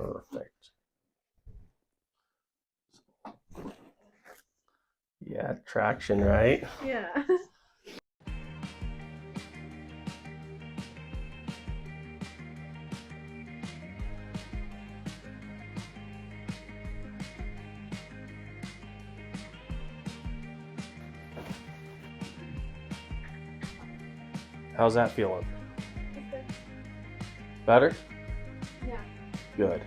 Perfect. Yeah, traction, right? Yeah. How's that feeling? Better? Yeah. Good.